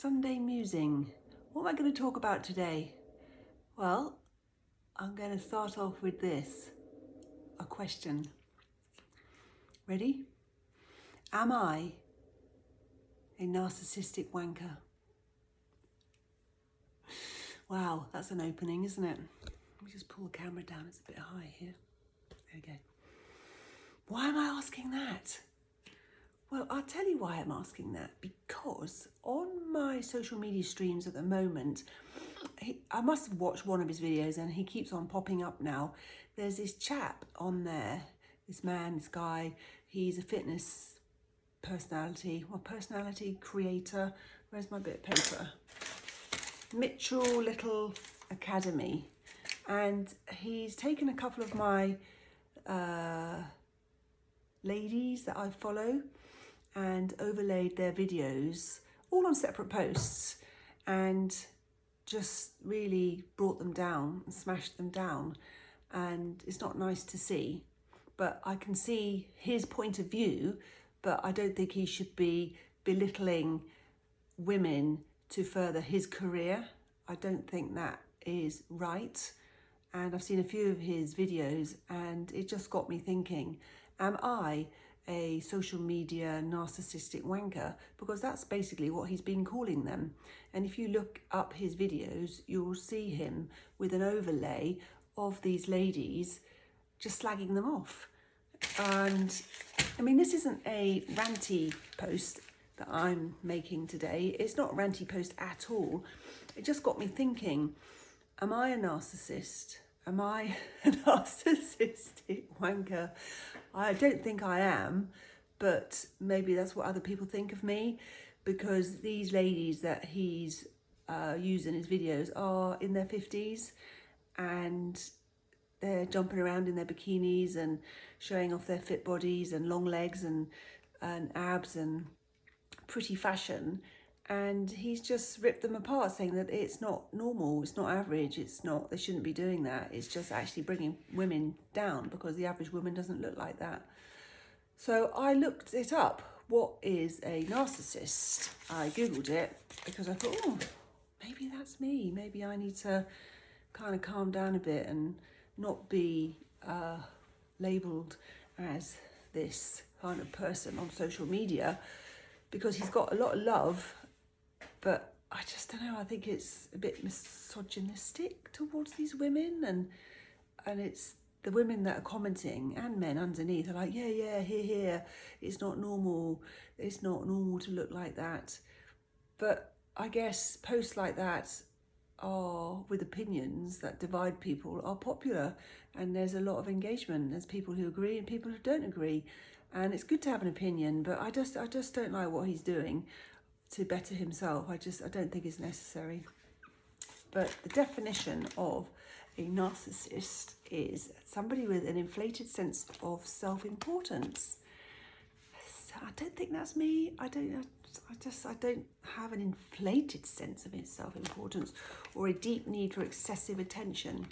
Sunday musing. What am I going to talk about today? Well, I'm going to start off with this, a question. Ready? Am I a narcissistic wanker? Wow, that's an opening, isn't it? Let me just pull the camera down, it's a bit high here. There we go. Why am I asking that? Well, I'll tell you why I'm asking that. Because on my social media streams at the moment, I must have watched one of his videos and he keeps on popping up now. There's this chap on there, this man, this guy, he's a fitness personality creator. Where's my bit of paper? Mitchell Little Academy. And he's taken a couple of my ladies that I follow and overlaid their videos all on separate posts and just really brought them down and smashed them down, and it's not nice to see. But I can see his point of view, but I don't think he should be belittling women to further his career. I don't think that is right. And I've seen a few of his videos and it just got me thinking, am I a social media narcissistic wanker? Because that's basically what he's been calling them. And if you look up his videos, you'll see him with an overlay of these ladies just slagging them off. And I mean, this isn't a ranty post that I'm making today. It's not a ranty post at all. It just got me thinking, am I a narcissist? Am I a narcissistic wanker? I don't think I am, but maybe that's what other people think of me, because these ladies that he's used in his videos are in their 50s and they're jumping around in their bikinis and showing off their fit bodies and long legs and abs and pretty fashion. And he's just ripped them apart, saying that it's not normal, it's not average, it's not, they shouldn't be doing that. It's just actually bringing women down because the average woman doesn't look like that. So I looked it up. What is a narcissist? I Googled it because I thought, oh, maybe that's me. Maybe I need to kind of calm down a bit and not be labelled as this kind of person on social media, because he's got a lot of love. But I just don't know, I think it's a bit misogynistic towards these women, and it's the women that are commenting and men underneath are like, yeah, here, it's not normal to look like that. But I guess posts like that are, with opinions that divide people, are popular, and there's a lot of engagement. There's people who agree and people who don't agree, and it's good to have an opinion, but I just don't like what he's doing to better himself. I don't think it's necessary. But the definition of a narcissist is somebody with an inflated sense of self-importance. So I don't think that's me. I don't have an inflated sense of self-importance or a deep need for excessive attention.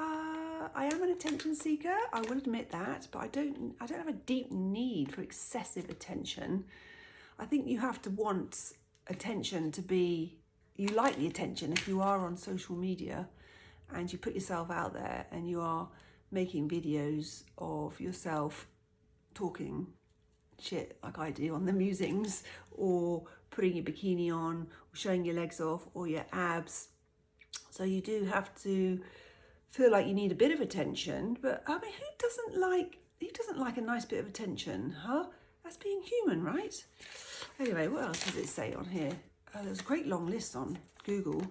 I am an attention seeker, I will admit that, but I don't have a deep need for excessive attention. I think you have to want attention to be, you like the attention if you are on social media and you put yourself out there and you are making videos of yourself talking shit like I do on the musings, or putting your bikini on, or showing your legs off, or your abs. So you do have to feel like you need a bit of attention. But I mean, who doesn't like a nice bit of attention, huh? That's being human, right? Anyway, what else does it say on here? There's a great long list on Google.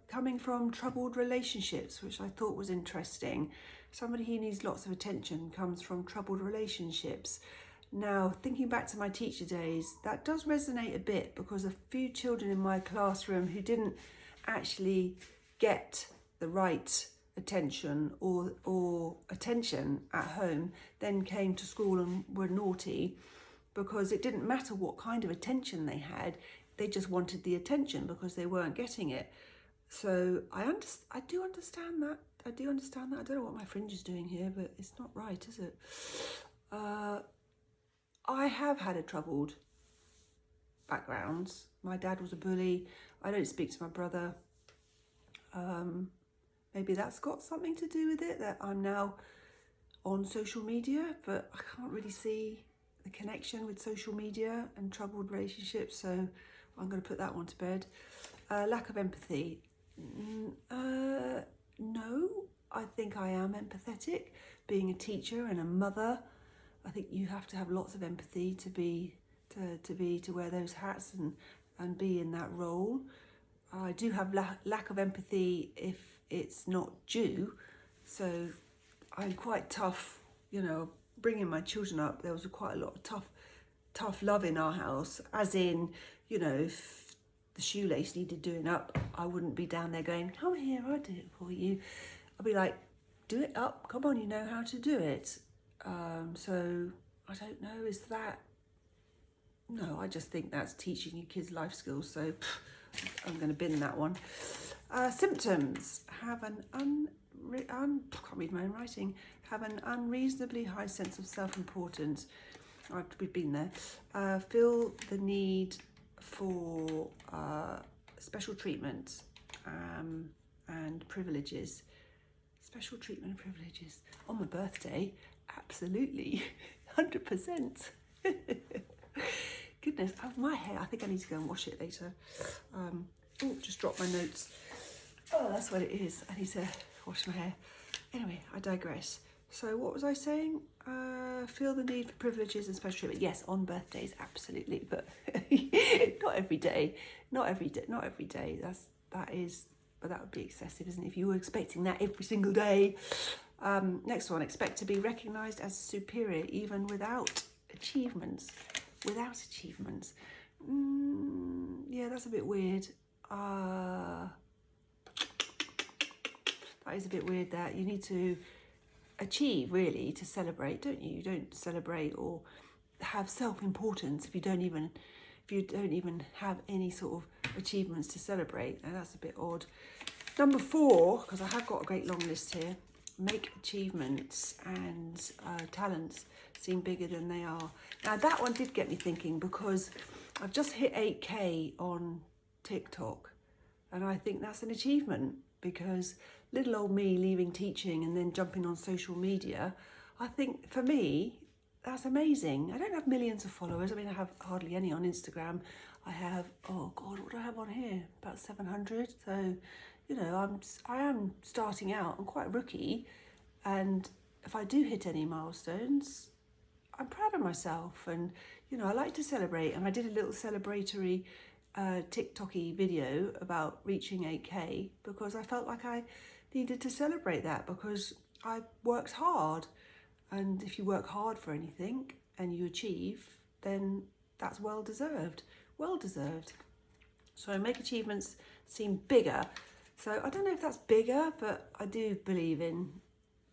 Coming from troubled relationships, which I thought was interesting. Somebody who needs lots of attention comes from troubled relationships. Now, thinking back to my teacher days, that does resonate a bit, because a few children in my classroom who didn't actually get the right attention or attention at home then came to school and were naughty, because it didn't matter what kind of attention they had, they just wanted the attention because they weren't getting it. So I do understand that. I don't know what my fringe is doing here, but it's not right, is it? I have had a troubled backgrounds. My dad was a bully. I don't speak to my brother. Maybe that's got something to do with it, that I'm now on social media, but I can't really see the connection with social media and troubled relationships, so I'm going to put that one to bed. Lack of empathy. No, I think I am empathetic. Being a teacher and a mother, I think you have to have lots of empathy to wear those hats and be in that role. I do have lack of empathy if it's not due, so I'm quite tough, you know, bringing my children up. There was quite a lot of tough love in our house, as in, you know, if the shoelace needed doing up, I wouldn't be down there going, come here, I'll do it for you. I'd be like, do it up, come on, you know how to do it. So I don't know, is that, no, I just think that's teaching your kids life skills, so I'm going to bin that one. Symptoms. Have an I can't read my own writing. Have an unreasonably high sense of self-importance. We've been there. Feel the need for special treatment and privileges. Special treatment and privileges. On my birthday, absolutely, 100%. Goodness, my hair, I think I need to go and wash it later. Oh, just dropped my notes. Oh, that's what it is. I need to wash my hair. Anyway, I digress. So what was I saying? Feel the need for privileges and special treatment. Yes, on birthdays, absolutely, but not every day. Not every day. But that would be excessive, isn't it? If you were expecting that every single day. Next one, expect to be recognised as superior even without achievements. Yeah, that's a bit weird. That is a bit weird, that you need to achieve really to celebrate, don't you? You don't celebrate or have self-importance if you don't even have any sort of achievements to celebrate. Now that's a bit odd. Number 4, because I have got a great long list here, make achievements and talents seem bigger than they are. Now that one did get me thinking, because I've just hit 8K on TikTok, and I think that's an achievement, because little old me leaving teaching and then jumping on social media, I think for me that's amazing. I don't have millions of followers. I mean, I have hardly any on Instagram. I have, oh God, what do I have on here? About 700. So, you know, I am starting out. I'm quite a rookie, and if I do hit any milestones, I'm proud of myself. And you know, I like to celebrate, and I did a little celebratory TikTok-y video about reaching 8K because I felt like I needed to celebrate that, because I worked hard, and if you work hard for anything and you achieve, then that's well deserved. So make achievements seem bigger. So I don't know if that's bigger, but I do believe in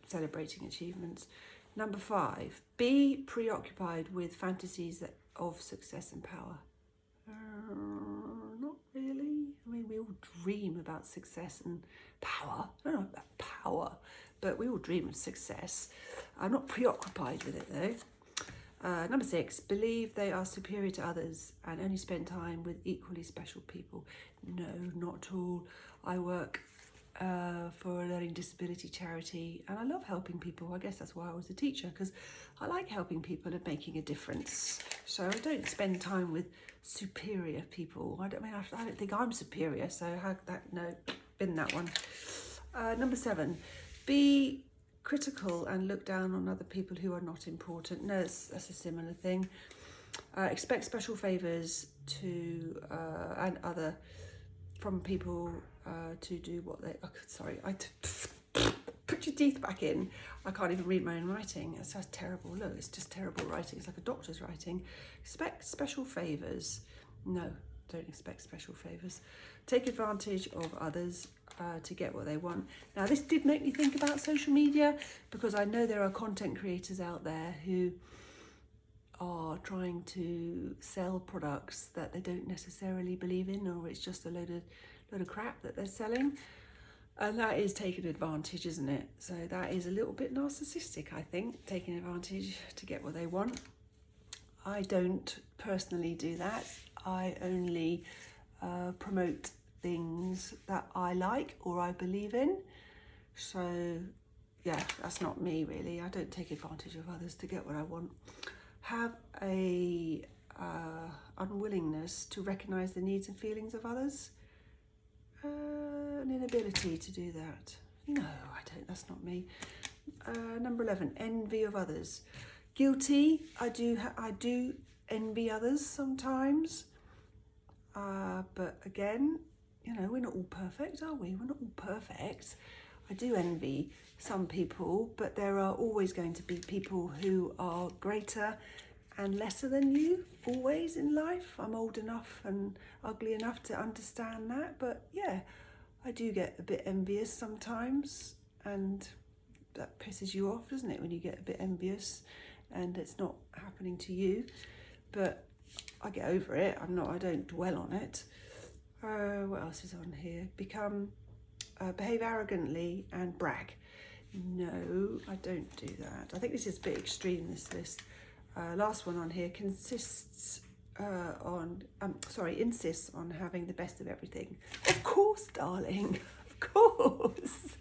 celebrating achievements. Number 5, be preoccupied with fantasies of success and power. Not really. I mean, we all dream about success and power. I don't know about power, but we all dream of success. I'm not preoccupied with it though. Number 6, believe they are superior to others and only spend time with equally special people. No, not at all. I work for a learning disability charity, and I love helping people. I guess that's why I was a teacher, because I like helping people and making a difference. So I don't spend time with superior people. I don't think I'm superior, so bin that one. Number 7, be critical and look down on other people who are not important. No, that's a similar thing. Expect special favours from people to do what they. Oh, sorry, put your teeth back in. I can't even read my own writing. It's just terrible. Look, it's just terrible writing. It's like a doctor's writing. Expect special favours. No, don't expect special favours. Take advantage of others to get what they want. Now, this did make me think about social media, because I know there are content creators out there who are trying to sell products that they don't necessarily believe in, or it's just a load of crap that they're selling. And that is taking advantage, isn't it? So that is a little bit narcissistic, I think, taking advantage to get what they want. I don't personally do that. I only promote things that I like or I believe in. So yeah, that's not me really. I don't take advantage of others to get what I want. Have a unwillingness to recognise the needs and feelings of others. An inability to do that. No, I don't. That's not me. Number 11, envy of others. Guilty. I do envy others sometimes. But again, you know, we're not all perfect, are we? We're not all perfect. I do envy some people, but there are always going to be people who are greater and lesser than you, always in life. I'm old enough and ugly enough to understand that, but yeah, I do get a bit envious sometimes, and that pisses you off, doesn't it, when you get a bit envious and it's not happening to you? But I get over it. I don't dwell on it. What else is on here? Behave arrogantly and brag. No, I don't do that. I think this is a bit extreme, this list. Last one on here insists on having the best of everything. Of course, darling, of course.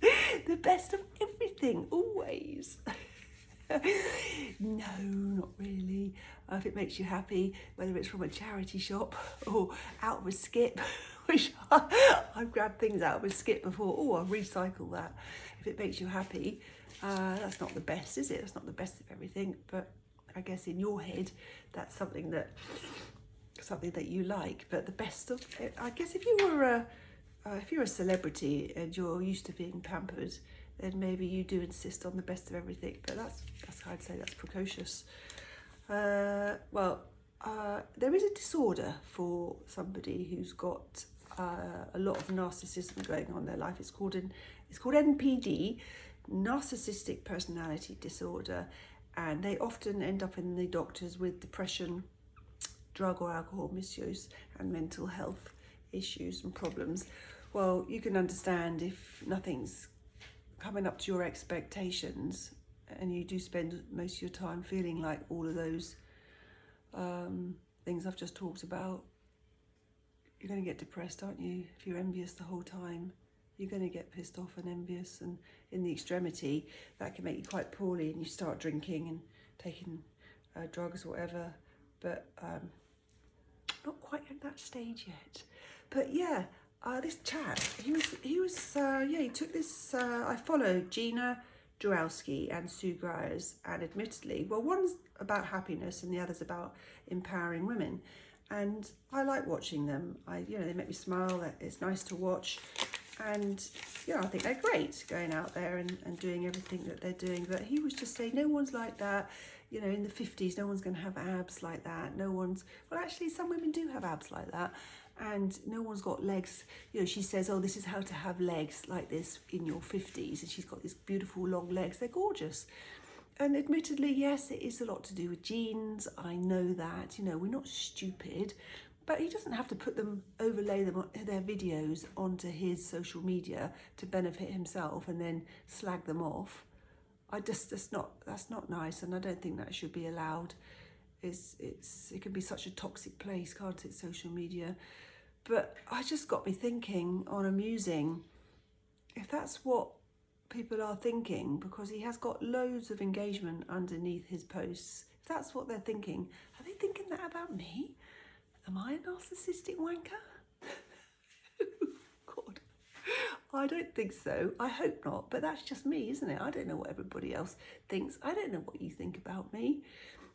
The best of everything, always. No, not really. If it makes you happy, whether it's from a charity shop or out of a skip, which I've grabbed things out of a skip before. Oh, I'll recycle that. If it makes you happy, that's not the best, is it? That's not the best of everything, but I guess in your head, that's something that you like. But the best of, I guess, if you're a celebrity and you're used to being pampered, then maybe you do insist on the best of everything. But I'd say that's precocious. There is a disorder for somebody who's got a lot of narcissism going on in their life. It's called NPD, narcissistic personality disorder, and they often end up in the doctors with depression, drug or alcohol misuse, and mental health issues and problems. Well, you can understand if nothing's coming up to your expectations and you do spend most of your time feeling like all of those things I've just talked about, you're going to get depressed, aren't you? If you're envious the whole time, you're going to get pissed off and envious, and in the extremity that can make you quite poorly and you start drinking and taking drugs or whatever. But not quite at that stage yet. But yeah, this chap, he took this, I followed Gina Drowski and Sue Gryers, and admittedly, well, one's about happiness and the other's about empowering women, and I like watching them. They make me smile. It's nice to watch, and I think they're great going out there and doing everything that they're doing. But he was just saying, no one's like that. In the 50s, no one's going to have abs like that. Well, actually, some women do have abs like that. And no one's got legs. She says, oh, this is how to have legs like this in your 50s. And she's got these beautiful long legs. They're gorgeous. And admittedly, yes, it is a lot to do with genes. I know that. We're not stupid. But he doesn't have to overlay their videos onto his social media to benefit himself and then slag them off. That's not nice, and I don't think that should be allowed. It can be such a toxic place, can't it, social media? But I just got me thinking on a musing, if that's what people are thinking, because he has got loads of engagement underneath his posts, if that's what they're thinking, are they thinking that about me? Am I a narcissistic wanker? God, I don't think so. I hope not, but that's just me, isn't it? I don't know what everybody else thinks. I don't know what you think about me,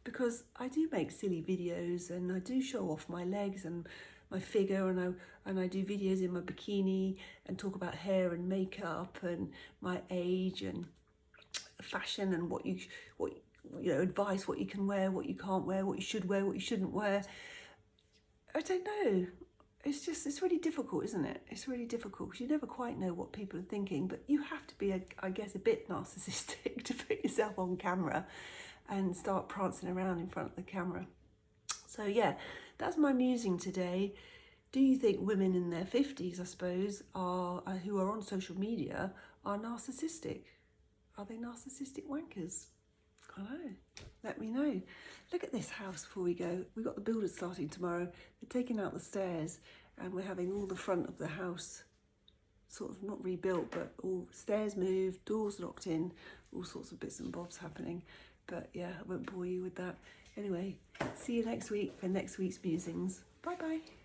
because I do make silly videos and I do show off my legs and my figure, and I do videos in my bikini and talk about hair and makeup and my age and fashion and what advice, what you can wear, what you can't wear, what you should wear, what you shouldn't wear. I don't know. It's really difficult, isn't it? It's really difficult. You never quite know what people are thinking, but you have to be, I guess, a bit narcissistic to put yourself on camera and start prancing around in front of the camera. So yeah, that's my musing today. Do you think women in their 50s, I suppose, who are on social media are narcissistic? Are they narcissistic wankers? I don't know. Let me know. Look at this house before we go. We've got the builders starting tomorrow. The taken out the stairs, and we're having all the front of the house sort of not rebuilt, but all stairs moved, doors locked in, all sorts of bits and bobs happening. But yeah, I won't bore you with that. Anyway, see you next week for next week's musings. Bye bye.